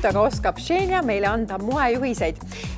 aga oskab Xenia meile anda moejuhiseid.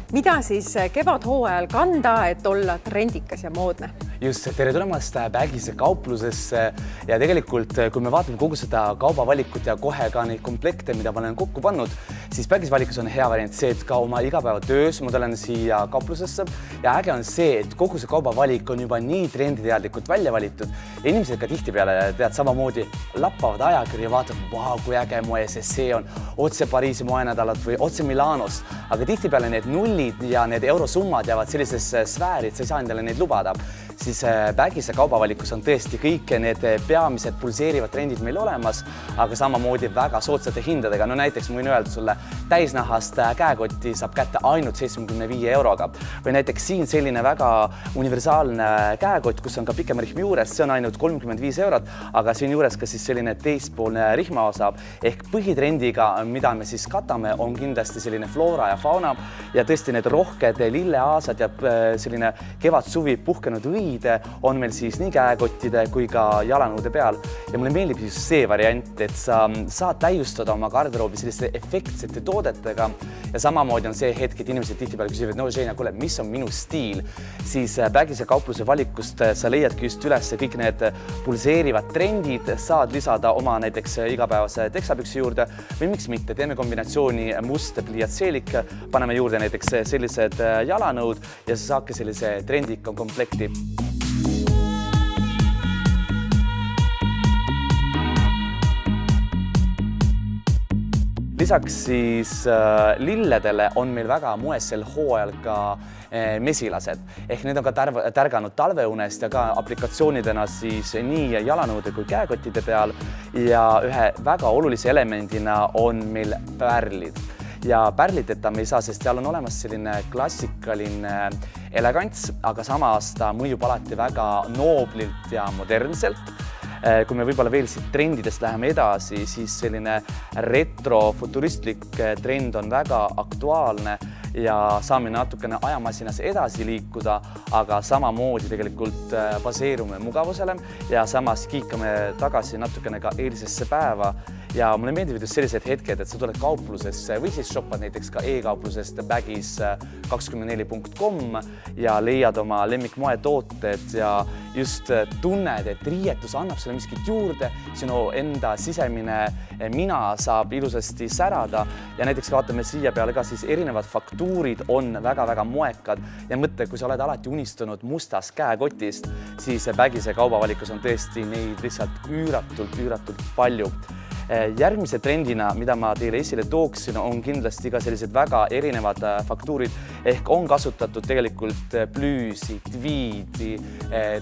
Mida siis kevadhooajal kanda, et olla trendikas ja moodne? Just, tere tulemast Bagise kauplusesse ja tegelikult, kui me vaatame kogu seda kaubavalikut ja kohe ka neid komplekte, mida ma olen kokku pannud, siis Bagise valikus on hea variant see, et ka oma igapäevatöös ma tulen siia kauplusesse ja äge on see, et kogu see kaubavalik on juba nii trenditeadlikult välja valitud ja inimesed ka tihtipeale tead samamoodi lappavad ajakirja ja vaatavad, vau, kui äge moe see on otse Pariisi moenädalat või otse Milanos, aga tihtipeale need nullid ja need eurosummad jäävad sellisesse sfääri, et sa ei saa endale neid lubada. Siis Bagise kaubavalikus on tõesti kõik need peamised pulseerivad trendid meil olemas, aga samamoodi väga soodsate hindadega. No näiteks ma võin öelda sulle, täisnahast käekotti saab kätte ainult 75 euroga. Või näiteks siin selline väga universaalne käekott, kus on ka pikem rihmi juures, see on ainult 35 eurot, aga siin juures ka siis selline teispoolne rihmaosa. Ehk põhitrendiga, mida me siis katame, on kindlasti selline floora ja fauna ja tõesti need rohked lilleaasad ja selline kevad-suvi puhkenud õid on meil siis nii käekottide kui ka jalanõude peal. Ja mulle meeldib just see variant, et sa saad täiustada oma garderoobi selliste efektsete toodetega ja samamoodi on see hetk, et inimesed tihtipeale küsivad, no Xenia, kuule, mis on minu stiil? Siis Bagise kaupluse valikust sa leiadki just üles kõik need pulseerivad trendid, saad lisada oma näiteks igapäevase teksapüksi juurde või miks mitte, teeme kombinatsiooni must pliiatseelik, paneme juurde näiteks sellised jalanõud ja sa saadki sellise trendika komplekti. Lisaks siis lilledele on meil väga moes sel hooajal ka mesilased. Ehk need on ka tärganud talveunest ja ka aplikatsioonidena siis nii jalanõude kui käekottide peal. Ja ühe väga olulise elemendina on meil pärlid. Ja pärliteta me ei saa, sest seal on olemas selline klassikaline elegants, aga samas ta mõjub alati väga nooblilt ja modernselt. Kui me võib-olla veel siit trendidest läheme edasi, siis selline retrofuturistlik trend on väga aktuaalne ja saame natukene ajamasinas edasi liikuda, aga samamoodi tegelikult baseerume mugavusele ja samas kiikame tagasi natukene ka eilsesse päeva. Ja mulle meeldivad just sellised hetked, et sa tuled kauplusesse või siis shoppad näiteks ka e-kauplusest bagis24.com ja leiad oma lemmikmoetooted ja just tunned, et riietus annab sulle miskit juurde, sinu enda sisemine mina saab ilusasti särada ja näiteks vaatame siia peale ka siis erinevad faktuurid on väga-väga moekad ja mõtle, kui sa oled alati unistunud mustast käekotist, siis Bagise kaubavalikus on tõesti neid lihtsalt üüratult palju. Järgmise trendina, mida ma teile esile tooksin, on kindlasti ka sellised väga erinevad faktuurid, ehk on kasutatud tegelikult plüüsi, tviidi,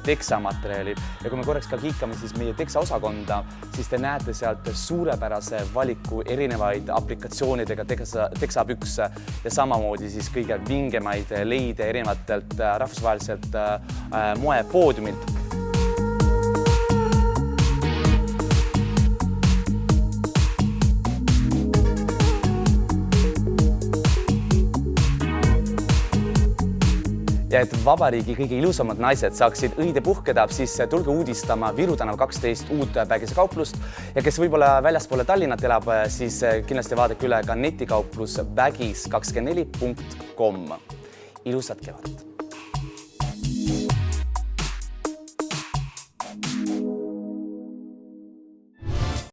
teksamaterjali. Ja kui me korraks ka kiikame siis meie teksaosakonda, siis te näete sealt suurepärase valiku erinevaid aplikatsioonidega teksapükse ja samamoodi siis kõige vingemaid leide erinevatelt rahvusvaheliselt moepoodiumilt. Ja et vabariigi kõige ilusamad naised saaksid õide puhkeda, siis tulge uudistama Viru tänav 12 uut Bagise kauplust ja kes võib-olla väljaspoole Tallinnat elab, siis kindlasti vaadake üle ka netikauplus bagis24.com. Ilusat kevadet!